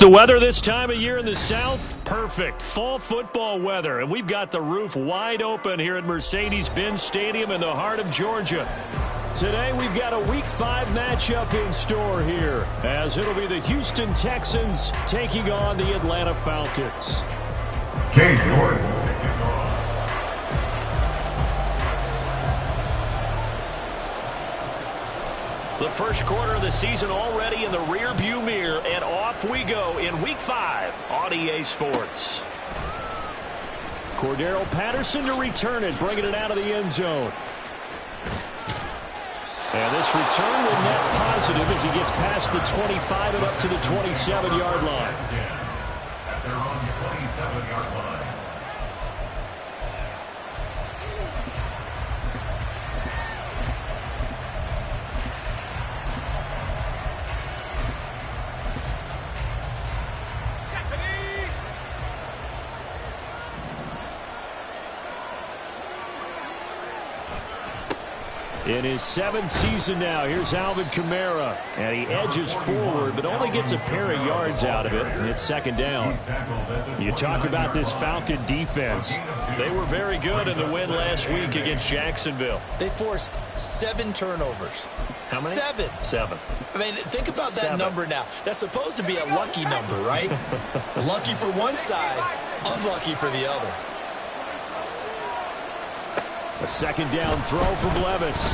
The weather this time of year in the South, perfect. Fall football weather, and we've got the roof wide open here at Mercedes-Benz Stadium in the heart of Georgia. Today we've got a Week 5 matchup in store here, as it'll be the Houston Texans taking on the Atlanta Falcons. Jay Jordan. The first quarter of the season already in the rear-view mirror, and off we go in Week 5 on EA Sports. Cordero Patterson to return it, bringing it out of the end zone. And this return will net positive as he gets past the 25 and up to the 27-yard line. They're on the 27-yard line. In his 7th season now, here's Alvin Kamara. And he edges forward, but only gets a pair of yards out of it. And it's second down. You talk about this Falcon defense. They were very good in the win last week against Jacksonville. They forced 7 turnovers. How many? 7. I mean, think about that number now. That's supposed to be a lucky number, right? Lucky for one side, unlucky for the other. A second down throw from Levis.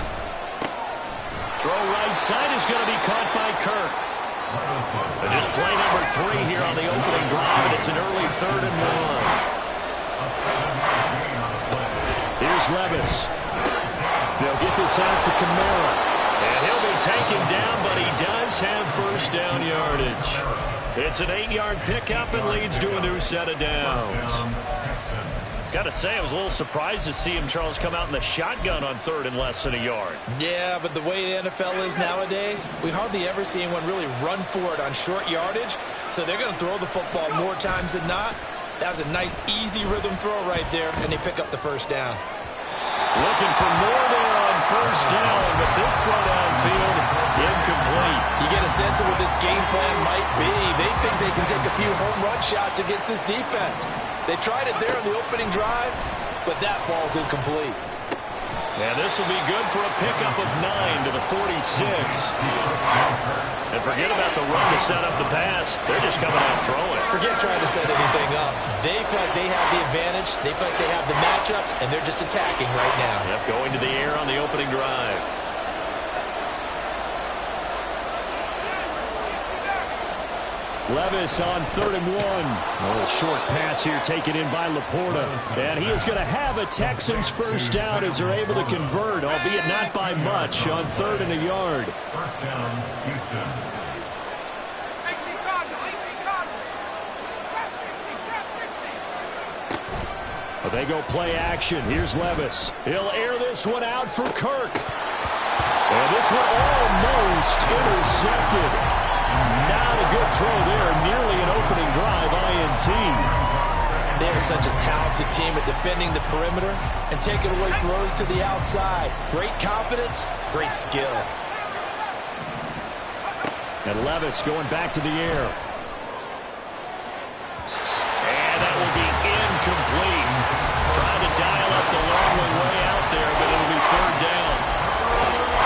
Throw right side is going to be caught by Kirk. And just play number 3 here on the opening drive, and it's an early 3rd and 1. Here's Levis. They'll get this out to Kamara. And he'll be taken down, but he does have first down yardage. It's an 8-yard pickup and leads to a new set of downs. Got to say, I was a little surprised to see him, Charles, come out in the shotgun on 3rd and less than a yard. Yeah, but the way the NFL is nowadays, we hardly ever see anyone really run for it on short yardage. So they're going to throw the football more times than not. That was a nice, easy rhythm throw right there, and they pick up the first down. Looking for more there on first down, but this throw downfield, incomplete. You get a sense of what this game plan might be. They think they can take a few home run shots against this defense. They tried it there on the opening drive, but that ball's incomplete. And this will be good for a pickup of 9 to the 46. And forget about the run to set up the pass. They're just coming out throwing. Forget trying to set anything up. They feel like they have the advantage. They feel like they have the matchups, and they're just attacking right now. Yep, going to the air on the opening drive. Levis on 3rd and 1. A little short pass here taken in by Laporta. And he is going to have a Texans first down as they're able to convert, albeit not by much, on 3rd and a yard. First down, Houston. But they go play action. Here's Levis. He'll air this one out for Kirk. And this one almost intercepted. Not a good throw there. Nearly an opening drive INT. They're such a talented team at defending the perimeter and taking away throws to the outside. Great confidence, great skill. And Levis going back to the air. And that will be incomplete. Trying to dial up the long way out there, but it'll be 3rd down.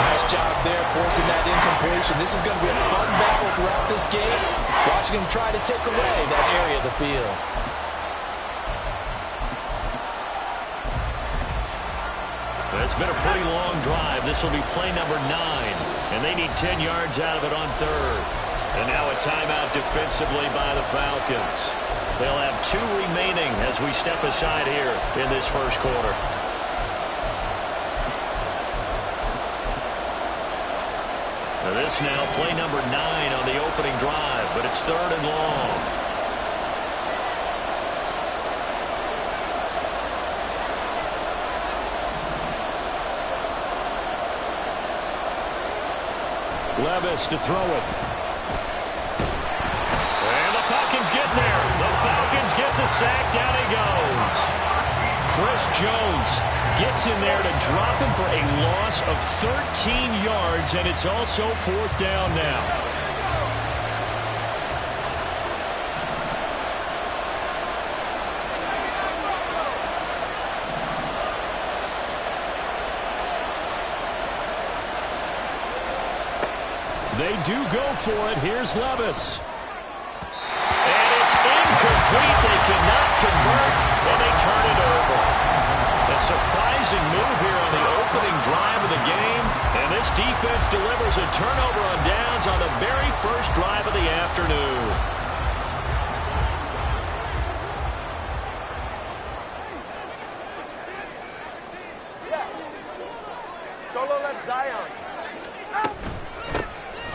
Nice job there, forcing that incompletion. This is going to be a fun battle throughout this game. Watching him try to take away that area of the field. It's been a pretty long drive. This will be play number 9. And they need 10 yards out of it on 3rd. And now a timeout defensively by the Falcons. They'll have 2 remaining as we step aside here in this first quarter. Now this now play number 9 on the opening drive, but it's 3rd and long. Levis to throw it. And the Falcons get there. The Falcons get the sack. Down he goes. Chris Jones gets in there to drop him for a loss of 13 yards, and it's also 4th down now. They do go for it. Here's Levis. And it's incomplete. They cannot convert, and they turn it over. A surprising move here on the opening drive of the game, and this defense delivers a turnover on downs on the very first drive of the afternoon.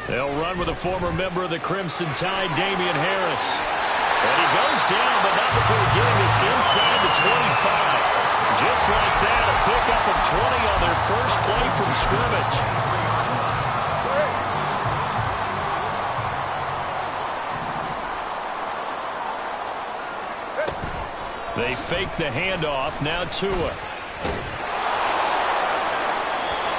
They'll run with a former member of the Crimson Tide, Damian Harris. And he goes down, but not before getting this inside the 25. Just like that, a pickup of 20 on their first play from scrimmage. They fake the handoff. Now Tua.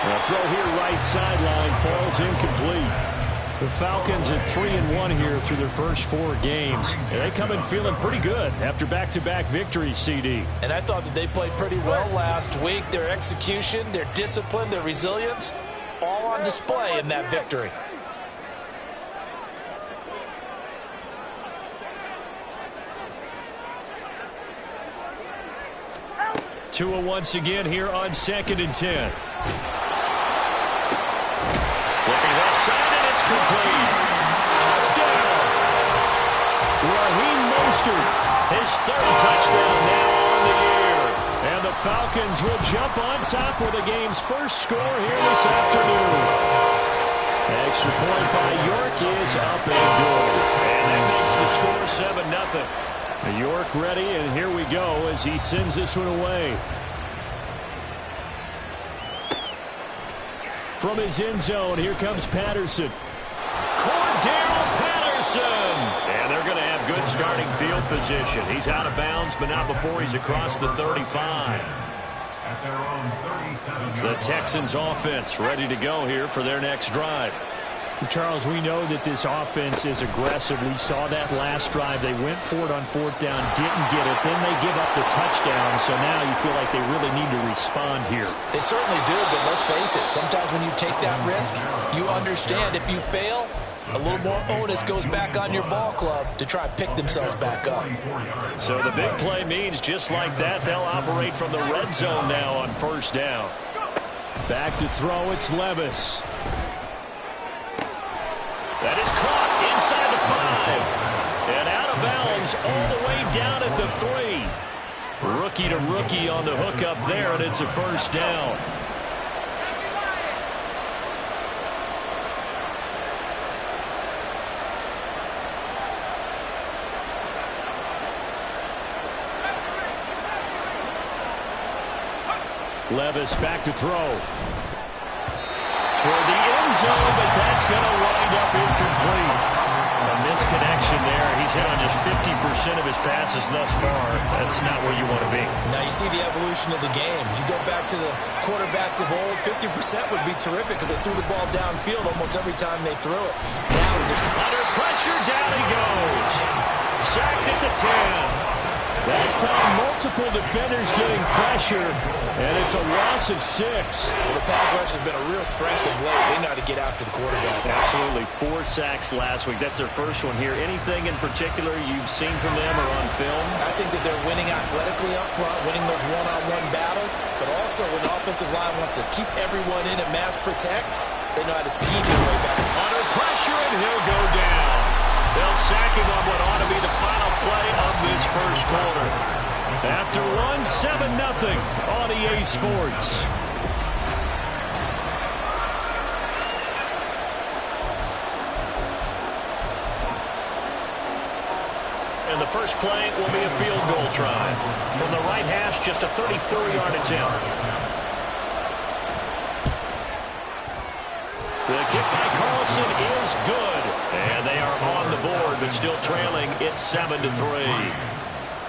A throw here right sideline falls incomplete. The Falcons at 3-1 here through their first 4 games. And they come in feeling pretty good after back-to-back victories, CD. And I thought that they played pretty well last week. Their execution, their discipline, their resilience, all on display in that victory. Tua once again here on 2nd and 10. Looking left side, and it's complete. Touchdown! Raheem Mostert, his 3rd touchdown now on the year. And the Falcons will jump on top with the game's first score here this afternoon. Extra point by York is up and good. And that makes the score 7-0. York ready, and here we go as he sends this one away. From his end zone, here comes Patterson. Cordero Patterson! And they're going to have good starting field position. He's out of bounds, but not before he's across the 35. At their own 37-yard line. The Texans offense ready to go here for their next drive. Charles, we know that this offense is aggressive. We saw that last drive. They went for it on 4th down, didn't get it. Then they give up the touchdown. So now you feel like they really need to respond here. They certainly do, but let's face it. Sometimes when you take that risk, you understand if you fail, a little more onus goes back on your ball club to try and pick themselves back up. So the big play means just like that, they'll operate from the red zone now on 1st down. Back to throw, it's Levis. That is caught inside the 5. And out of bounds all the way down at the 3. Rookie to rookie on the hook up there, and it's a 1st down. Levis back to throw. Toward the end zone, but that's going to wind up incomplete. A misconnection there. He's hit on just 50% of his passes thus far. That's not where you want to be. Now you see the evolution of the game. You go back to the quarterbacks of old, 50% would be terrific because they threw the ball downfield almost every time they threw it. Now with this under pressure, down he goes. Sacked at the 10. That's how multiple defenders getting pressure, and it's a loss of 6. Well, the pass rush has been a real strength of late. They know how to get after the quarterback. Absolutely. 4 sacks last week. That's their first one here. Anything in particular you've seen from them or on film? I think that they're winning athletically up front, winning those one-on-one battles, but also when the offensive line wants to keep everyone in and mass protect, they know how to scheme their way back. Under pressure, and he'll go down. They'll sack him on what ought to be the final play of this first quarter. After 7-0 on EA Sports. And the first play will be a field goal try. From the right hash, just a 34-yard attempt. The kick by Carlson is good. And they are on the board, but still trailing. It's 7-3.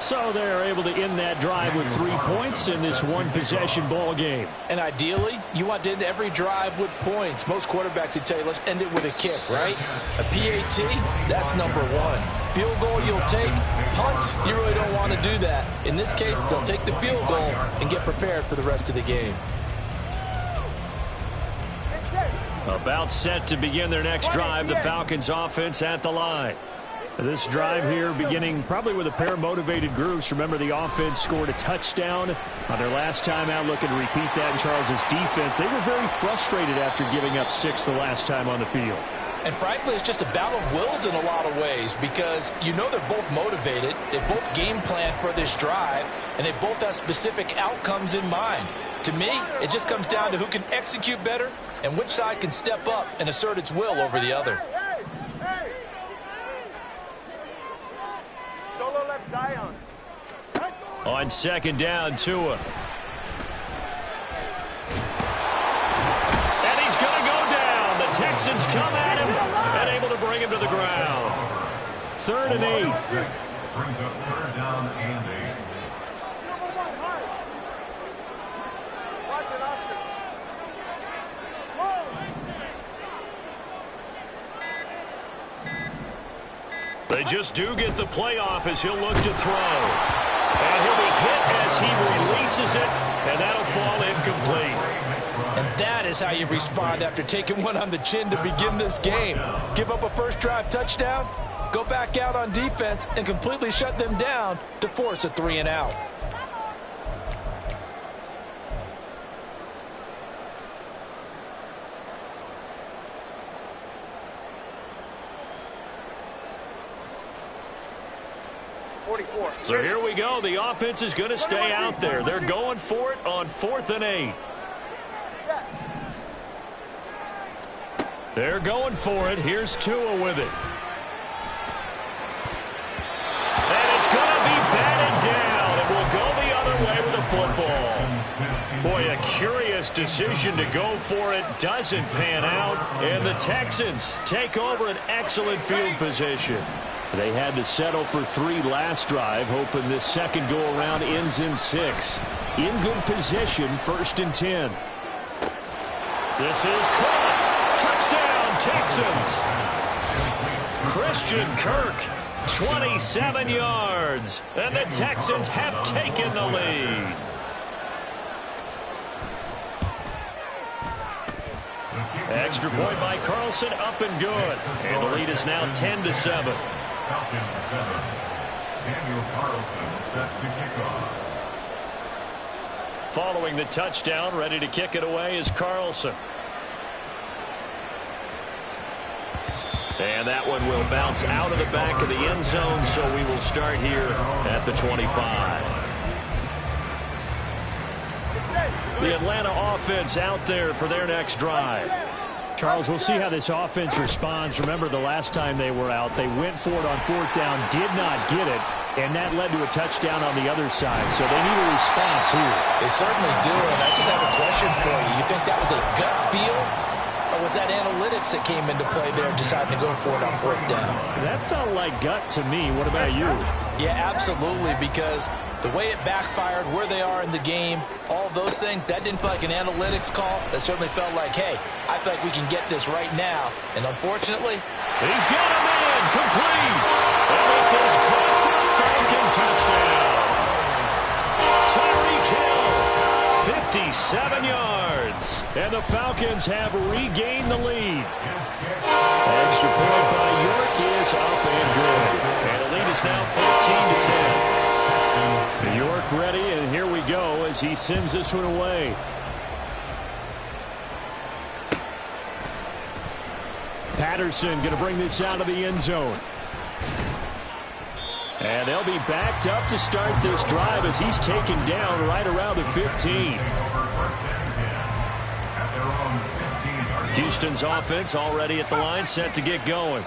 So they're able to end that drive with 3 points in this one-possession ball game. And ideally, you want to end every drive with points. Most quarterbacks would tell you, let's end it with a kick, right? A PAT, that's number 1. Field goal you'll take. Punts, you really don't want to do that. In this case, they'll take the field goal and get prepared for the rest of the game. About set to begin their next drive. The Falcons offense at the line. This drive here beginning probably with a pair of motivated groups. Remember, the offense scored a touchdown on their last time out. Looking to repeat that in Charles's defense. They were very frustrated after giving up 6 the last time on the field. And frankly, it's just a battle of wills in a lot of ways because you know they're both motivated. They both game plan for this drive, and they both have specific outcomes in mind. To me, it just comes down to who can execute better and which side can step up and assert its will over the other. Solo left Zion. On second down, Tua. And he's going to go down. The Texans come at him and able to bring him to the ground. 3rd and 8. Brings up 3rd down and 8. They just do get the play off as he'll look to throw. And he'll be hit as he releases it, and that'll fall incomplete. And that is how you respond after taking one on the chin to begin this game. Give up a first drive touchdown, go back out on defense, and completely shut them down to force a 3 and out. So here we go. The offense is going to stay out there. They're going for it on 4th and 8. They're going for it. Here's Tua with it. And it's going to be batted down. It will go the other way with the football. Boy, a curious decision to go for it. Doesn't pan out. And the Texans take over an excellent field position. They had to settle for 3 last drive, hoping this second go-around ends in 6. In good position, 1st and 10. This is caught. Touchdown, Texans. Christian Kirk, 27 yards. And the Texans have taken the lead. Extra point by Carlson, up and good. And the lead is now 10-7. Falcons 7. Daniel Carlson set to kick off. Following the touchdown, ready to kick it away is Carlson. And that one will bounce out of the back of the end zone, so we will start here at the 25. The Atlanta offense out there for their next drive. Charles, we'll see how this offense responds. Remember, the last time they were out, they went for it on 4th down, did not get it, and that led to a touchdown on the other side. So they need a response here. They certainly do, and I just have a question for you. You think that was a gut feel, or was that analytics that came into play there deciding to go for it on 4th down? That felt like gut to me. What about you? Yeah, absolutely, because the way it backfired, where they are in the game, all those things, that didn't feel like an analytics call. That certainly felt like, hey, I feel like we can get this right now. And unfortunately, he's got a man complete. And this is caught for a Falcon touchdown. Tyreek Hill, 57 yards. And the Falcons have regained the lead. Extra point by York is up and good. And the lead is now 14-10. York ready, and here we go as he sends this one away. Patterson going to bring this out of the end zone. And they'll be backed up to start this drive as he's taken down right around the 15. Houston's offense already at the line, set to get going.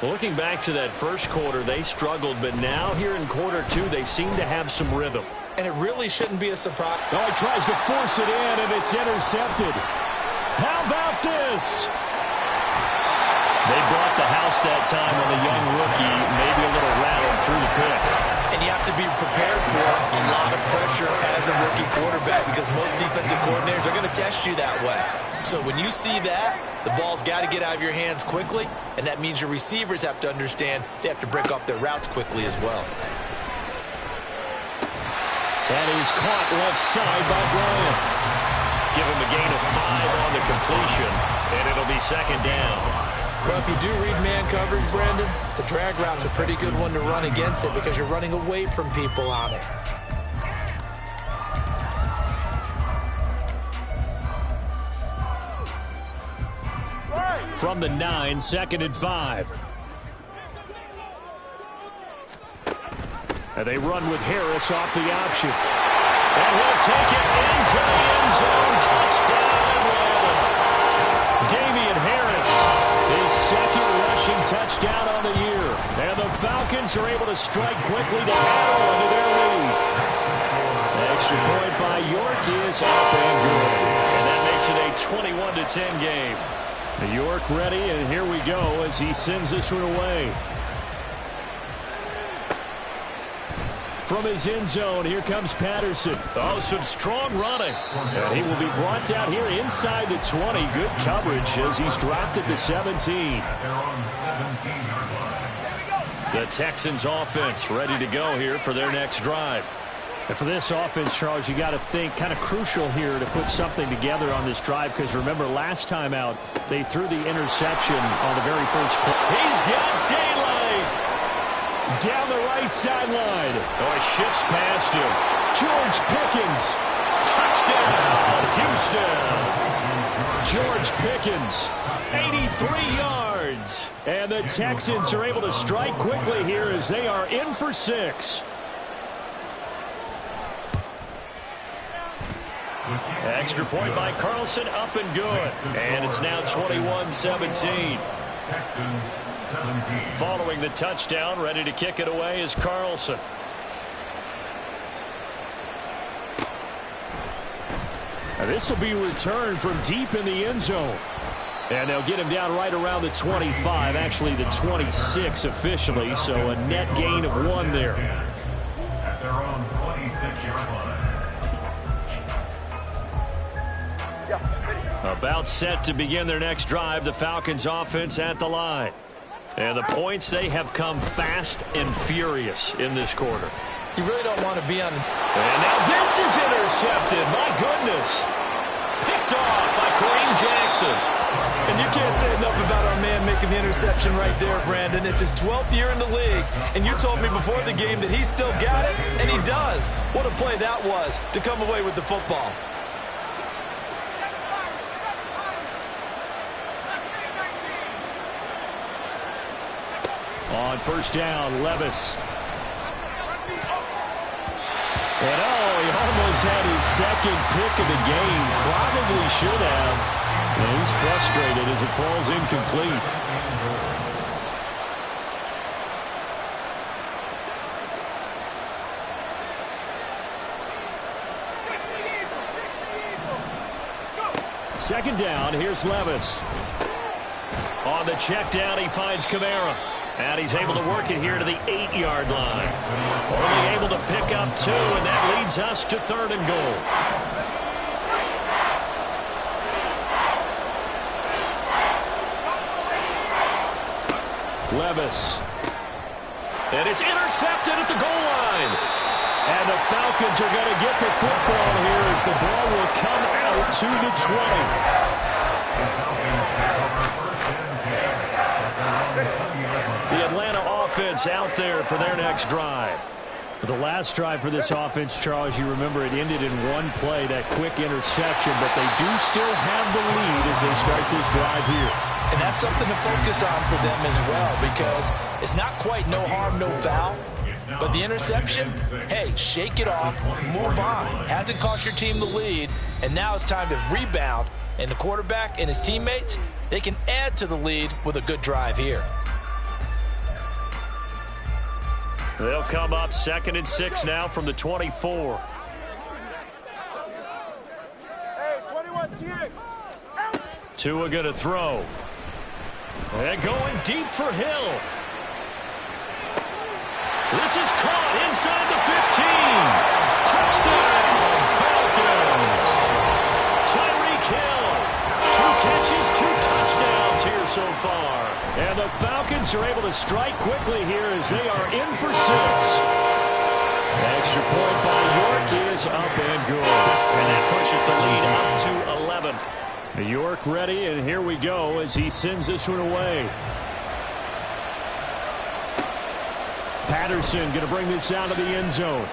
Looking back to that first quarter, they struggled, but now here in quarter 2, they seem to have some rhythm. and it really shouldn't be a surprise. Oh, he tries to force it in, and it's intercepted. How about this? They brought the house that time on the young rookie, maybe a little rattled through the pick. And you have to be prepared for a lot of pressure as a rookie quarterback because most defensive coordinators are going to test you that way. So when you see that, the ball's got to get out of your hands quickly, and that means your receivers have to understand they have to break off their routes quickly as well. That is caught left side by Bryant. Give him a gain of 5 on the completion, and it'll be second down. Well, if you do read man coverage, Brandon, the drag route's a pretty good one to run against it because you're running away from people on it. From the 9, 2nd and 5. And they run with Harris off the option. And he'll take it into the end zone. Touchdown, Atlanta. Damian Harris, his second rushing touchdown on the year. And the Falcons are able to strike quickly to add on to their lead. Extra point by York is up and good. And that makes it a 21-10 game. York ready, and here we go as he sends this one away. From his end zone, here comes Patterson. Oh, some strong running. And he will be brought down here inside the 20. Good coverage as he's dropped at the 17. They're on 17-yard line. The Texans offense ready to go here for their next drive. And for this offense, Charles, you got to think kind of crucial here to put something together on this drive because remember last time out they threw the interception on the very first play. He's got daylight. Down the right sideline. Oh, he shifts past him. George Pickens. Touchdown, Houston. George Pickens, 83 yards. And the Texans are able to strike quickly here as they are in for 6. Extra point by Carlson, up and good. And it's now 21-17. Texans 17. Following the touchdown, ready to kick it away is Carlson. And this will be returned from deep in the end zone. And they'll get him down right around the 25, actually the 26 officially, so a net gain of 1 there. At their own 26-yard line. About set to begin their next drive, the Falcons offense at the line. And the points, they have come fast and furious in this quarter. You really don't want to be on. And now this is intercepted. My goodness. Picked off by Kareem Jackson. And you can't say enough about our man making the interception right there, Brandon. It's his 12th year in the league, and you told me before the game that he still got it, and he does. What a play that was to come away with the football. On first down, Levis. And he almost had his second pick of the game. Probably should have. And he's frustrated as it falls incomplete. Second down, here's Levis. On the check down, he finds Kamara. And he's able to work it here to the 8-yard line. Only able to pick up 2, and that leads us to 3rd and goal. Levis. And it's intercepted at the goal line. And the Falcons are going to get the football here as the ball will come out to the 20. The Atlanta offense out there for their next drive. The last drive for this offense, Charles, you remember it ended in one play, that quick interception, but they do still have the lead as they start this drive here. And that's something to focus on for them as well because it's not quite no harm, no foul. But the interception, hey, shake it off, move on. Hasn't cost your team the lead, and now it's time to rebound. And the quarterback and his teammates, they can add to the lead with a good drive here. They'll come up 2nd and 6 now from the 24. Tua going to throw. And going deep for Hill. This is caught inside the 15. Touchdown, Falcons. Tyreek Hill. 2 catches, 2 touchdowns here so far. And the Falcons are able to strike quickly here as they are in for 6. Extra point by York is up and good. And that push pushes the lead up to 11. York ready, and here we go as he sends this one away. Patterson going to bring this out of the end zone.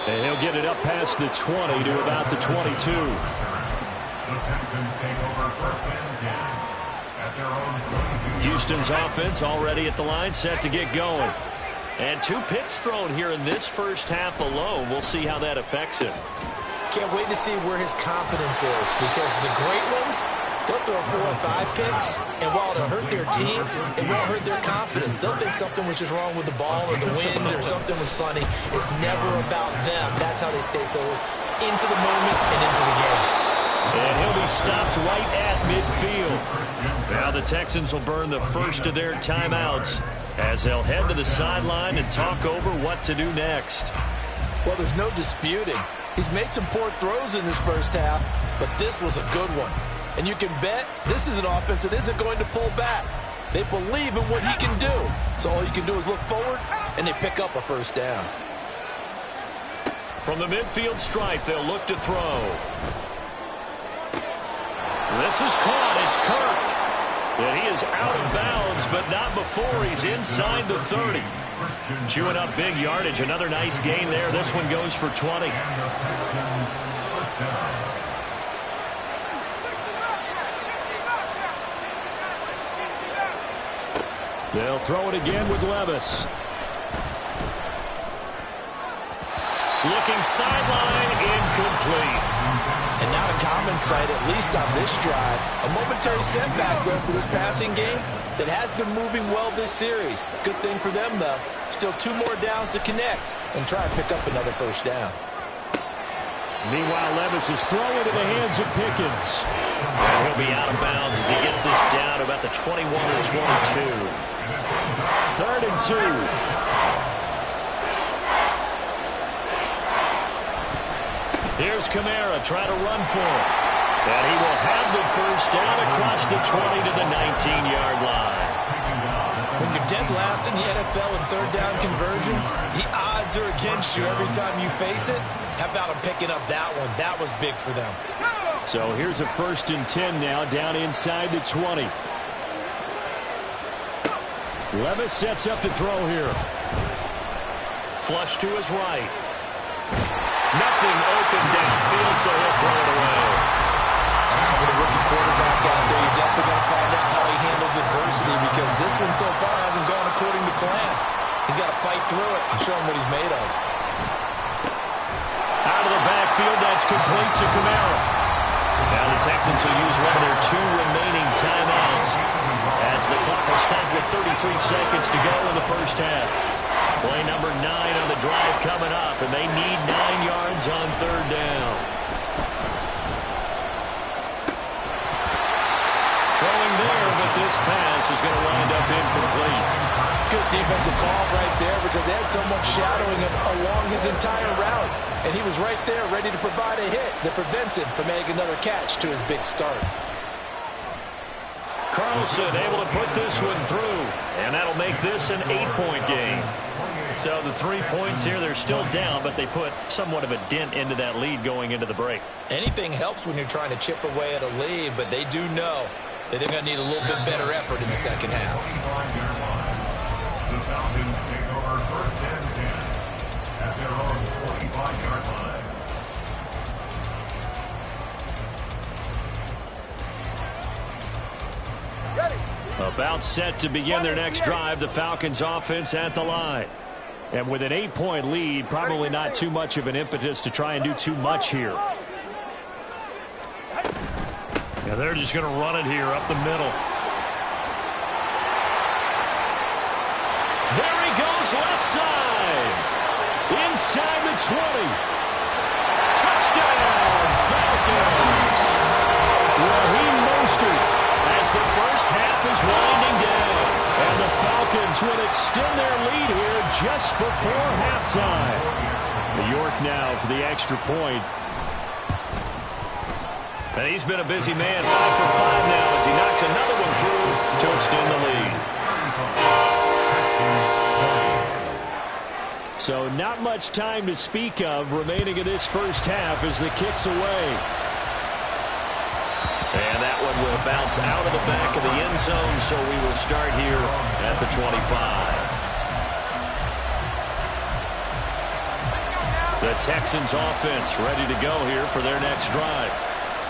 And he'll get it up past the 20 to about the 22. The Texans take over first and 10 at their own 22. Houston's offense already at the line, set to get going. And 2 picks thrown here in this first half alone. We'll see how that affects him. Can't wait to see where his confidence is, because the great ones, they'll throw 4 or 5 picks, and while it'll hurt their team, it won't hurt their confidence. They'll think something was just wrong with the ball or the wind or something was funny. It's never about them. That's how they stay so into the moment and into the game. And he'll be stopped right at midfield. Now the Texans will burn the first of their timeouts as they'll head to the sideline and talk over what to do next. Well, there's no disputing. He's made some poor throws in this first half, but this was a good one. And you can bet this is an offense that isn't going to pull back. They believe in what he can do. So all you can do is look forward, and they pick up a first down. From the midfield stripe, they'll look to throw. This is caught. It's Kirk. And he is out of bounds, but not before he's inside the 30. Chewing up big yardage. Another nice gain there. This one goes for 20. They'll throw it again with Levis. Looking sideline, incomplete. And not a common sight, at least on this drive. A momentary setback, though, for this passing game that has been moving well this series. Good thing for them, though. Still 2 more downs to connect and try and pick up another first down. Meanwhile, Levis is throwing to the hands of Pickens. And he'll be out of bounds as he gets this down to about the 21 or 22. 3rd and 2. Here's Kamara trying to run for it. And he will have the first down across the 20 to the 19-yard line. When you're dead last in the NFL in 3rd down conversions, the odds are against you every time you face it. How about him picking up that one? That was big for them. So here's a 1st and 10 now, down inside the 20. Levis sets up to throw here. Flush to his right. Nothing open downfield, so he'll throw it away. With a rookie quarterback out there, you're definitely going to find out how he handles adversity, because this one so far hasn't gone according to plan. He's got to fight through it and show him what he's made of. Out of the backfield, that's complete to Kamara. Now the Texans will use one of their 2 remaining timeouts as the clock will stop with 33 seconds to go in the first half. Play number 9 on the drive coming up, and they need 9 yards on 3rd down. Throwing there, but this pass is going to wind up incomplete. Good defensive call right there, because they had someone shadowing him along his entire route, and he was right there ready to provide a hit that prevents him from making another catch to his big start. Carlson able to put this one through, and that'll make this an 8-point game. So the 3 points here, they're still down, but they put somewhat of a dent into that lead going into the break. Anything helps when you're trying to chip away at a lead, but they do know that they're going to need a little bit better effort in the second half. The Falcons take over 1st and 10 at their own 45-yard line. About set to begin their next drive, the Falcons offense at the line. And with an 8-point lead, probably not too much of an impetus to try and do too much here. Yeah, they're just going to run it here up the middle. There he goes, left side. Inside the 20. Touchdown, Falcons. Raheem Mostert as the first half is winding down. And the Falcons will extend their lead here just before halftime. New York now for the extra point. And he's been a busy man, 5 for 5 now as he knocks another one through to extend the lead. So not much time to speak of remaining in this first half as the kick's away. And that one will bounce out of the back of the end zone, so we will start here at the 25. The Texans offense ready to go here for their next drive.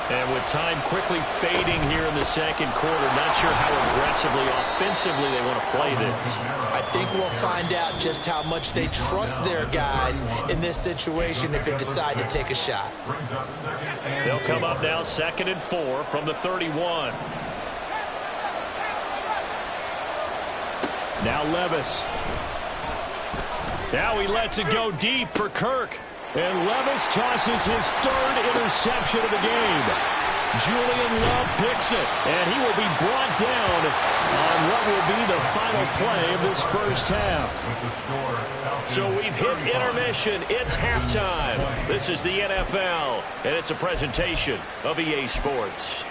And with time quickly fading here in the second quarter, not sure how aggressively, offensively they want to play this. I think we'll find out just how much they trust their guys in this situation if they decide to take a shot. They'll come up now 2nd and 4 from the 31. Now Levis. Now he lets it go deep for Kirk. And Levis tosses his 3rd interception of the game. Julian Love picks it, and he will be brought down on what will be the final play of this first half. So we've hit intermission. It's halftime. This is the NFL, and it's a presentation of EA Sports.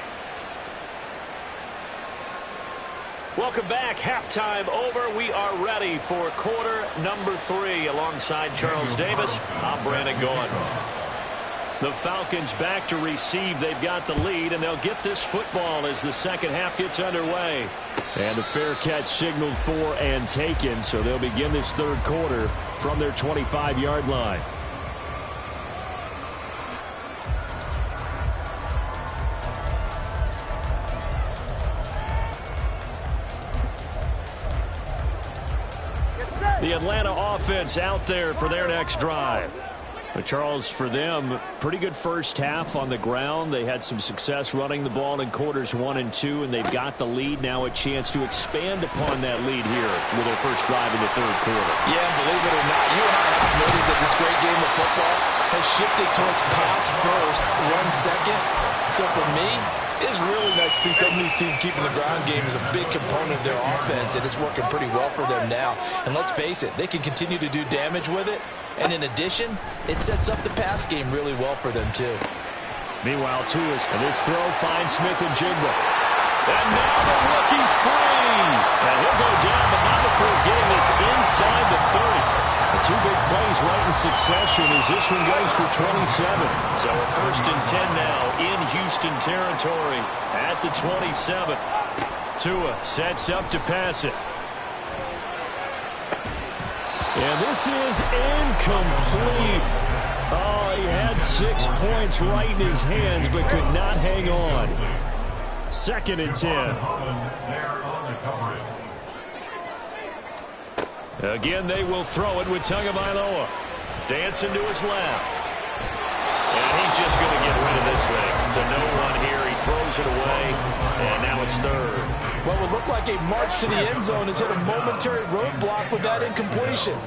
Welcome back. Halftime over. We are ready for quarter number 3. Alongside Charles Davis, I'm Brandon Gaughan. The Falcons back to receive. They've got the lead, and they'll get this football as the second half gets underway. And a fair catch signaled for and taken, so they'll begin this third quarter from their 25-yard line. The Atlanta offense out there for their next drive. But Charles, for them, pretty good first half on the ground. They had some success running the ball in quarters 1 and 2, and they've got the lead. Now a chance to expand upon that lead here with their first drive in the third quarter. Yeah, believe it or not, you and I have noticed that this great game of football has shifted towards pass first, run second. So for me, it's really nice to see some of these teams keeping the ground game as a big component of their offense, and it's working pretty well for them now. And let's face it, they can continue to do damage with it. And in addition, it sets up the pass game really well for them, too. Meanwhile, Tuis, and this throw finds Smith and Jigba. And now the rookie's free. And he'll go down, but not before getting this inside the 30. The 2 big plays right in succession as this one goes for 27. So a 1st and 10 now in Houston territory at the 27. Tua sets up to pass it. And this is incomplete. Oh, he had 6 points right in his hands, but could not hang on. 2nd and 10. Again, they will throw it with Tagovailoa. Dancing to his left. And he's just going to get rid of this thing. To no one here. He throws it away. And now it's 3rd. What would look like a march to the end zone has hit a momentary roadblock with that incompletion.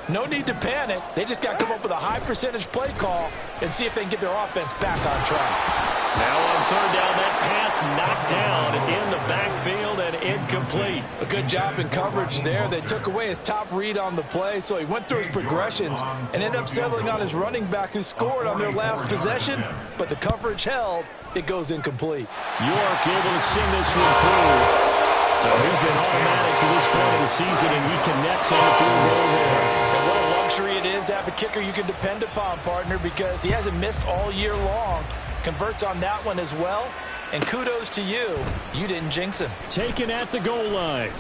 No need to panic. They just got to come up with a high percentage play call and see if they can get their offense back on track. Now on 3rd down, that pass knocked down in the backfield and incomplete. A good job in coverage there. They took away his top read on the play, so he went through his progressions and ended up settling on his running back who scored on their last possession, but the coverage held. It goes incomplete. York able to sing this one through. So he's been automatic to this point of the season, and he connects on the field goal there. And what a luxury it is to have a kicker you can depend upon, partner, because he hasn't missed all year long. Converts on that one as well. And kudos to you. You didn't jinx him. Taken at the goal line.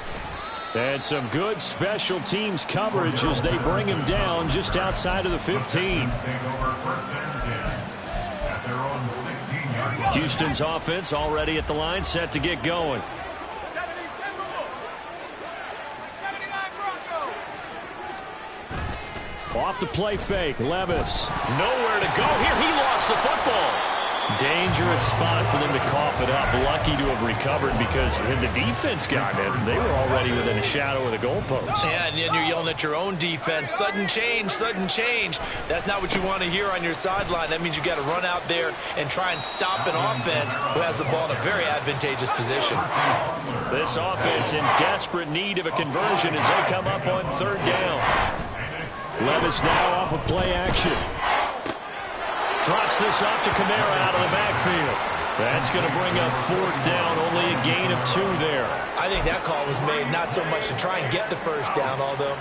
And some good special teams coverage as they bring him down just outside of the 15. Houston's offense already at the line, set to get going. Off the play fake, Levis. Nowhere to go here. He lost the football. Dangerous spot for them to cough it up. Lucky to have recovered because had the defense gotten it, they were already within a shadow of the goalpost. Yeah, and then you're yelling at your own defense. Sudden change, sudden change. That's not what you want to hear on your sideline. That means you got to run out there and try and stop an offense who has the ball in a very advantageous position. This offense in desperate need of a conversion as they come up on 3rd down. Levis now off of play action. Drops this off to Kamara out of the backfield. That's going to bring up 4th down, only a gain of 2 there. I think that call was made not so much to try and get the first down, although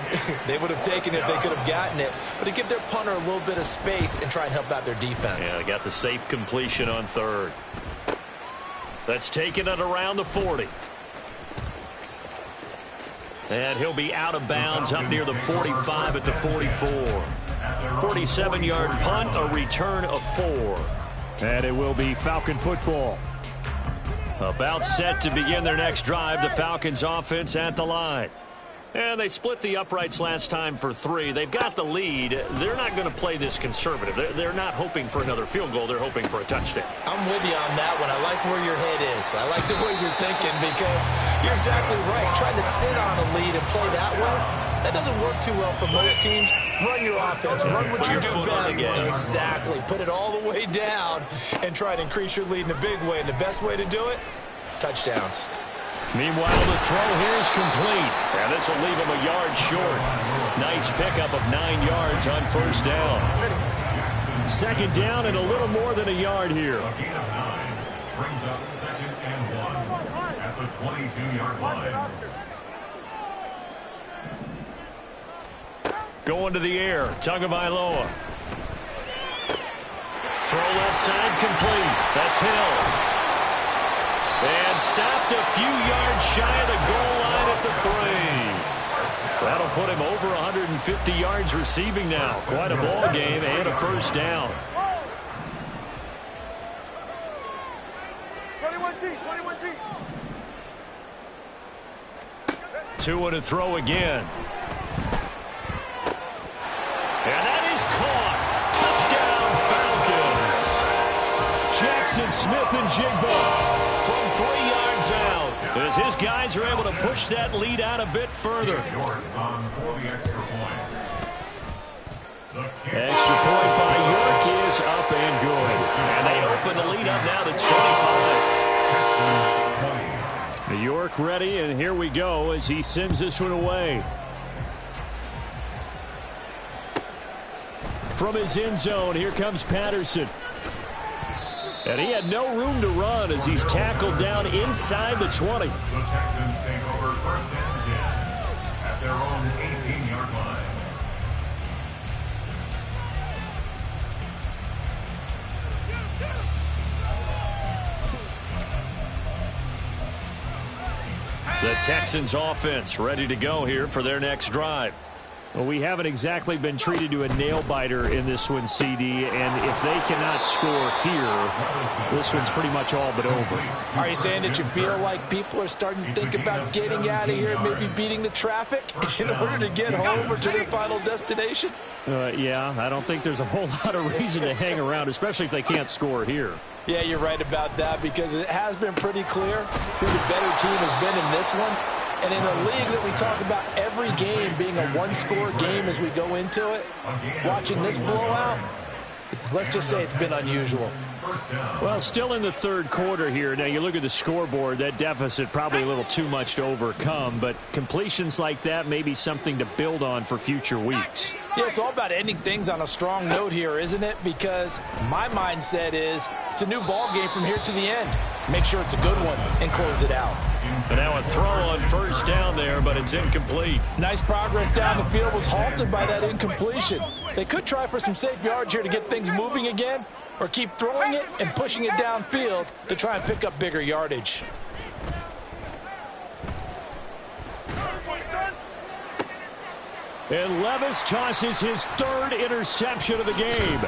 they would have taken it if they could have gotten it, but to give their punter a little bit of space and try and help out their defense. Yeah, they got the safe completion on 3rd. That's taken it around the 40. And he'll be out of bounds up near the 45 at the 44. 47-yard punt, a return of 4. And it will be Falcon football. About set to begin their next drive, the Falcons offense at the line. And they split the uprights last time for 3. They've got the lead. They're not going to play this conservative. They're not hoping for another field goal. They're hoping for a touchdown. I'm with you on that one. I like where your head is. I like the way you're thinking because you're exactly right. Trying to sit on a lead and play that way, that doesn't work too well for most teams. Run your offense. Run what you do best. Exactly. Put it all the way down and try to increase your lead in a big way. And the best way to do it, touchdowns. Meanwhile, the throw here is complete. And this will leave him a yard short. Nice pickup of 9 yards on 1st down. 2nd down and a little more than a yard here. A gain of 9 brings up 2nd and 1 at the 22-yard line. Going to the air, Tagovailoa. Throw left side complete. That's Hill. And stopped a few yards shy of the goal line at the 3. That'll put him over 150 yards receiving now. Quite a ball game and a 1st down. 21G. 2 to throw again. And that is caught. Touchdown, Falcons. Jackson Smith and Jigba from 3 yards out, as his guys are able to push that lead out a bit further. Extra point by York is up and good. And they open the lead up now to 25. York ready, and here we go as he sends this one away. From his end zone, here comes Patterson. And he had no room to run as he's tackled down inside the 20. The Texans take over 1st and 10 at their own 18-yard line. The Texans offense ready to go here for their next drive. Well, we haven't exactly been treated to a nail-biter in this one, CD, and if they cannot score here, this one's pretty much all but over. Are you saying that you feel like people are starting to think about getting out of here, maybe beating the traffic in order to get home or to their final destination? Yeah, I don't think there's a whole lot of reason to hang around, especially if they can't score here. Yeah, you're right about that because it has been pretty clear who the better team has been in this one. And in a league that we talk about every game being a one-score game as we go into it, watching this blowout, let's just say it's been unusual. Well, still in the 3rd quarter here. Now, you look at the scoreboard, that deficit probably a little too much to overcome, but completions like that may be something to build on for future weeks. Yeah, it's all about ending things on a strong note here, isn't it? Because my mindset is it's a new ball game from here to the end. Make sure it's a good one and close it out. And now a throw on 1st down there, but it's incomplete. Nice progress down the field was halted by that incompletion. They could try for some safe yards here to get things moving again, or keep throwing it and pushing it downfield to try and pick up bigger yardage. And Levis tosses his 3rd interception of the game.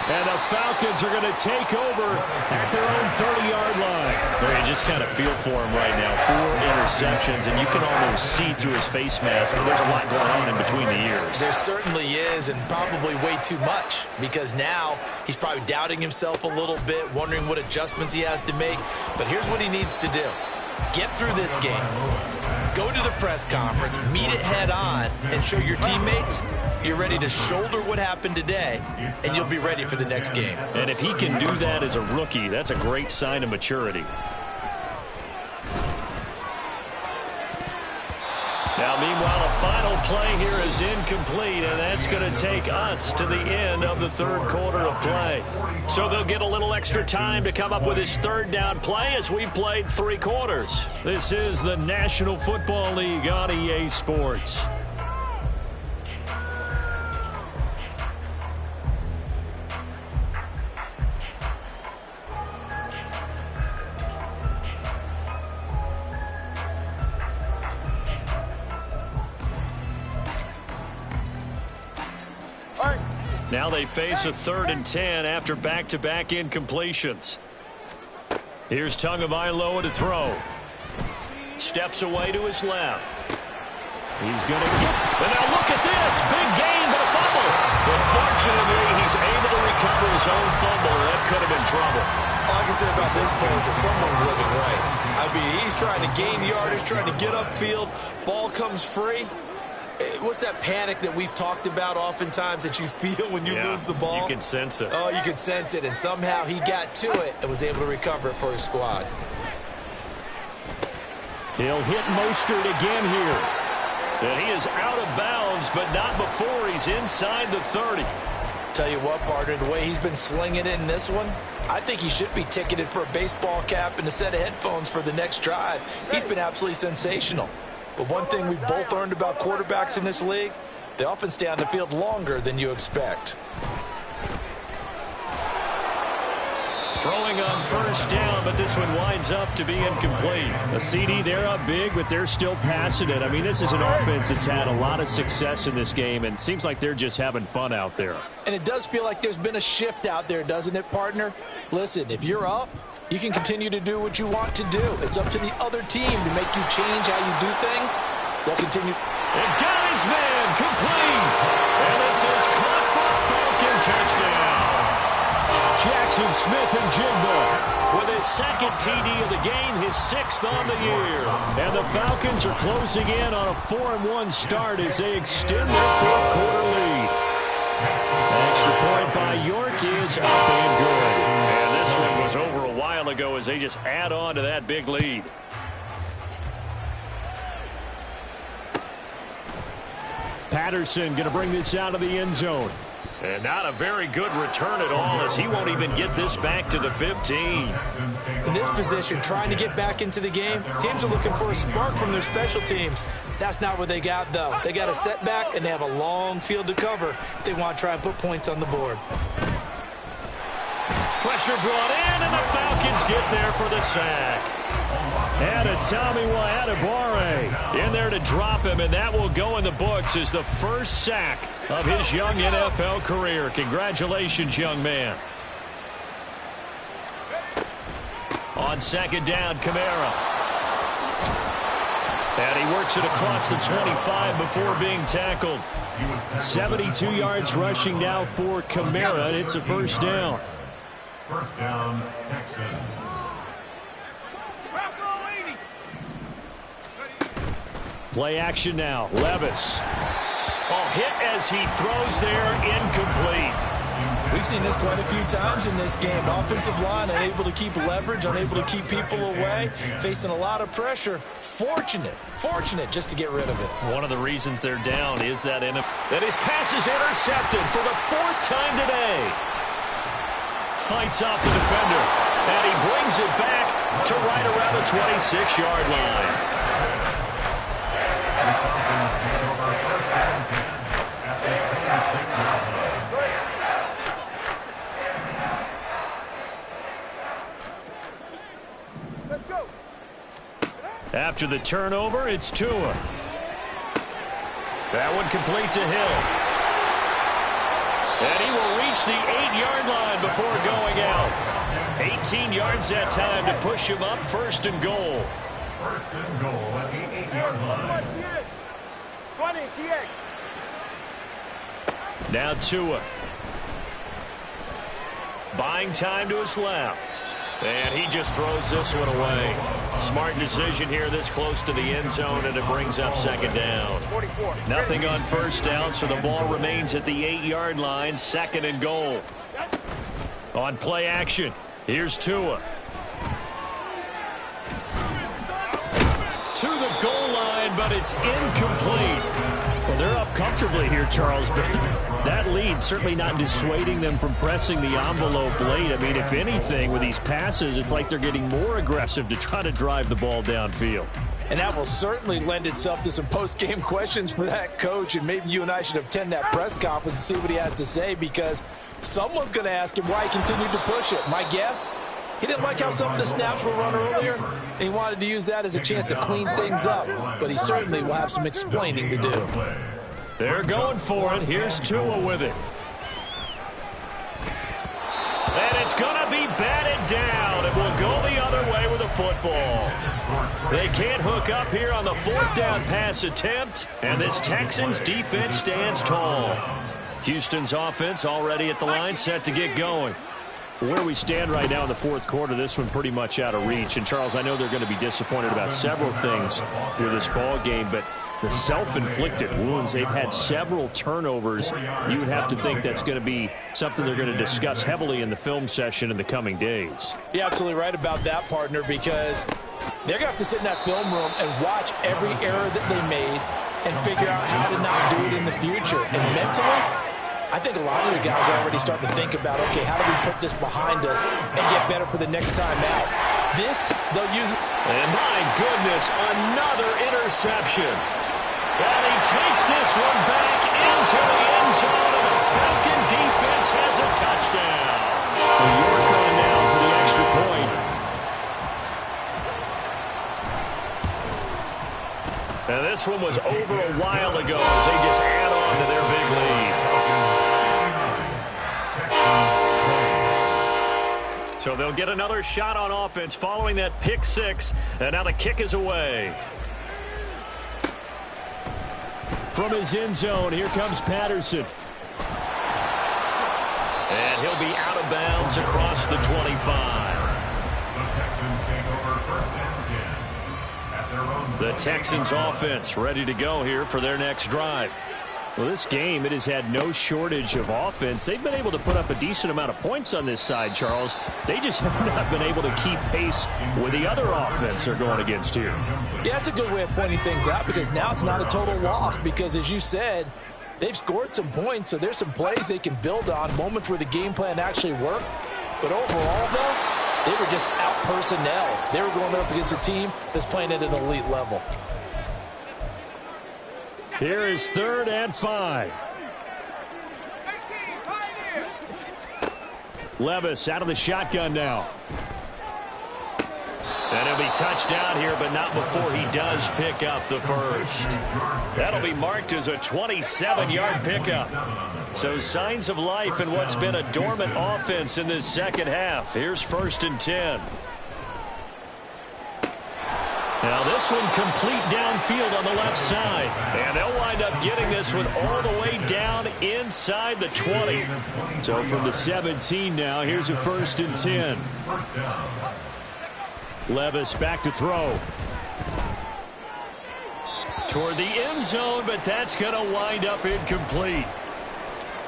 And the Falcons are going to take over at their own 30-yard line. Well, you just kind of feel for him right now. 4 interceptions, and you can almost see through his face mask. I mean, there's a lot going on in between the ears. There certainly is, and probably way too much, because now he's probably doubting himself a little bit, wondering what adjustments he has to make. But here's what he needs to do. Get through this game. Go to the press conference, meet it head on, and show your teammates you're ready to shoulder what happened today, and you'll be ready for the next game. And if he can do that as a rookie, that's a great sign of maturity. Now, meanwhile, a final play here is incomplete, and that's going to take us to the end of the third quarter of play. So they'll get a little extra time to come up with his third down play as we played 3 quarters. This is the National Football League on EA Sports. Now they face a 3rd and 10 after back-to-back incompletions. Here's Tagovailoa to throw. Steps away to his left. He's going to get... And now look at this. Big gain, but a fumble. But fortunately, he's able to recover his own fumble. That could have been trouble. All I can say about this play is that someone's living right. I mean, he's trying to gain yardage, trying to get upfield. Ball comes free. What's that panic that we've talked about oftentimes that you feel when you lose the ball? You can sense it. Oh, you can sense it, and somehow he got to it and was able to recover it for his squad. He'll hit Mostert again here. And he is out of bounds, but not before he's inside the 30. Tell you what, partner, the way he's been slinging it in this one, I think he should be ticketed for a baseball cap and a set of headphones for the next drive. He's been absolutely sensational. But one thing we've both learned about quarterbacks in this league, they often stay on the field longer than you expect. Throwing on first down, but this one winds up to be incomplete. A CD, they're up big, but they're still passing it. I mean, this is an offense that's had a lot of success in this game, and it seems like they're just having fun out there. And it does feel like there's been a shift out there, doesn't it, partner? Listen, if you're up, you can continue to do what you want to do. It's up to the other team to make you change how you do things. They'll continue. And got his man complete. And this is caught for a Falcon touchdown. Jackson Smith and Jigba with his 2nd TD of the game, his 6th on the year. And the Falcons are closing in on a 4-1 start as they extend their 4th quarter lead. Extra point by York is up and good. And this one was over a while ago as they just add on to that big lead. Patterson going to bring this out of the end zone. And not a very good return at all as he won't even get this back to the 15. In this position, trying to get back into the game, teams are looking for a spark from their special teams. That's not what they got, though. They got a setback, and they have a long field to cover if they want to try and put points on the board. Pressure brought in, and the Falcons get there for the sack. And a Tommy Adebawore in there to drop him, and that will go in the books as the first sack of his young NFL career. Congratulations, young man. On 2nd down, Kamara. And he works it across the 25 before being tackled. 72 yards rushing now for Kamara. It's a first down. First down, Texans. Play action now. Levis. Hit as he throws there, incomplete. We've seen this quite a few times in this game. Offensive line unable to keep leverage, unable to keep people away, facing a lot of pressure. Fortunate just to get rid of it. One of the reasons they're down is that his pass is intercepted for the 4th time today. Fights off the defender, and he brings it back to right around the 26-yard line. After the turnover, it's Tua. That one complete to Hill. And he will reach the 8-yard line before going out. 18 yards that time to push him up, 1st and goal. 1st and goal at the 8-yard line. Now Tua. Buying time to his left. And he just throws this one away. Smart decision here this close to the end zone, and it brings up 2nd down. Nothing on first down, so the ball remains at the 8-yard line, 2nd and goal. On play action, here's Tua. To the goal line, but it's incomplete. they're up comfortably here, Charles, but that lead certainly not dissuading them from pressing the envelope late. I mean, if anything, with these passes, it's like they're getting more aggressive to try to drive the ball downfield. And that will certainly lend itself to some post-game questions for that coach, and maybe you and I should attend that press conference and see what he has to say, because someone's going to ask him why he continued to push it. My guess, he didn't like how some of the snaps were run earlier, and he wanted to use that as a chance to clean things up, but he certainly will have some explaining to do. They're going for it. Here's Tua with it. And it's going to be batted down. It will go the other way with the football. They can't hook up here on the 4th down pass attempt, and this Texans defense stands tall. Houston's offense already at the line, set to get going. Where we stand right now in the 4th quarter, this one pretty much out of reach. And, Charles, I know they're going to be disappointed about several things with this ball game, but the self-inflicted wounds, they've had several turnovers. You would have to think that's going to be something they're going to discuss heavily in the film session in the coming days. You're absolutely right about that, partner, because they're going to have to sit in that film room and watch every error that they made and figure out how to not do it in the future. And mentally, I think a lot of the guys are already starting to think about, okay, how do we put this behind us and get better for the next time out? This, they'll use it. And my goodness, another interception. And he takes this one back into the end zone, and the Falcon defense has a touchdown. New York on down for the extra point. And this one was over a while ago as they just add on to their big lead. So they'll get another shot on offense following that pick six, and now the kick is away. From his end zone, here comes Patterson. And he'll be out of bounds across the 25. The Texans offense ready to go here for their next drive. Well, this game, it has had no shortage of offense. They've been able to put up a decent amount of points on this side, Charles. They just have not been able to keep pace with the other offense they're going against here. Yeah, that's a good way of pointing things out, because now it's not a total loss, because as you said, they've scored some points, so there's some plays they can build on, moments where the game plan actually worked. But overall, though, they were just out personnel. They were going up against a team that's playing at an elite level. Here is 3rd and 5. Levis out of the shotgun now. And he'll be touched down here, but not before he does pick up the first. That'll be marked as a 27-yard pickup. So signs of life in what's been a dormant offense in this second half. Here's 1st and 10. Now this one complete downfield on the left side. And they'll wind up getting this one all the way down inside the 20. So from the 17 now, here's a 1st and 10. Levis back to throw. Toward the end zone, but that's going to wind up incomplete.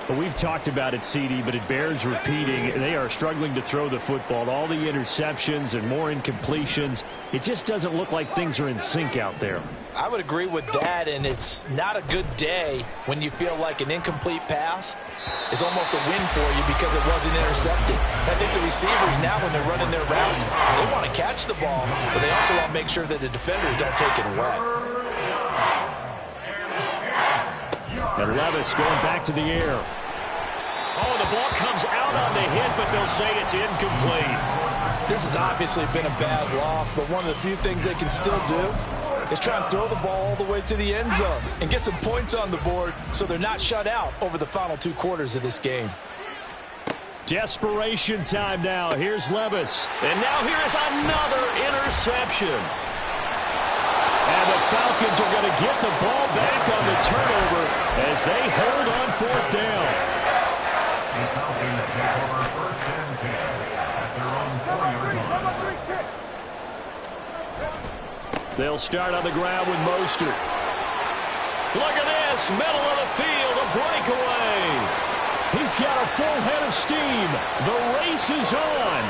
Well, we've talked about it, CD, but it bears repeating. They are struggling to throw the football. All the interceptions and more incompletions. It just doesn't look like things are in sync out there. I would agree with that, and it's not a good day when you feel like an incomplete pass is almost a win for you because it wasn't intercepted. I think the receivers now, when they're running their routes, they want to catch the ball, but they also want to make sure that the defenders don't take it away. And Levis going back to the air. Oh, the ball comes out on the hit, but they'll say it's incomplete. This has obviously been a bad loss, but one of the few things they can still do is try and throw the ball all the way to the end zone and get some points on the board so they're not shut out over the final 2 quarters of this game. Desperation time now. Here's Levis. And now here is another interception. And the Falcons are going to get the ball back on the turnover as they hold on 4th down. The Falcons take over 1st and 10 at their own 4-yard line. They'll start on the ground with Mostert. Look at this, middle of the field, a breakaway. He's got a full head of steam. The race is on.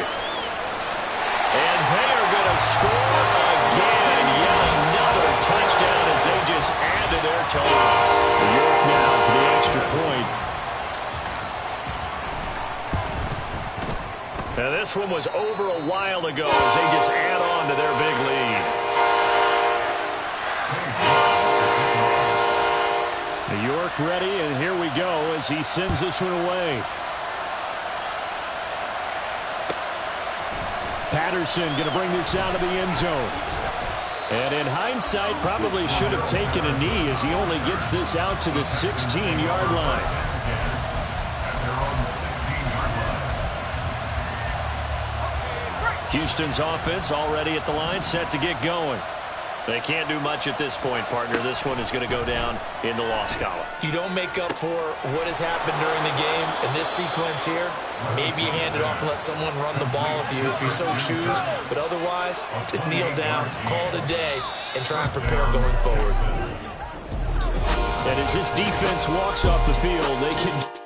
And they are going to score again. Yet another touchdown as they just add into their toes. York now for the extra point. Now this one was over a while ago as they just add on to their big lead. York ready, and here we go as he sends this one away. Patterson going to bring this out of the end zone. And in hindsight, probably should have taken a knee as he only gets this out to the 16-yard line. Houston's offense already at the line, set to get going. They can't do much at this point, partner. This one is going to go down in the loss column. You don't make up for what has happened during the game. In this sequence here, maybe you hand it off and let someone run the ball if you so choose. But otherwise, just kneel down, call it a day, and try and prepare going forward. And as this defense walks off the field, they can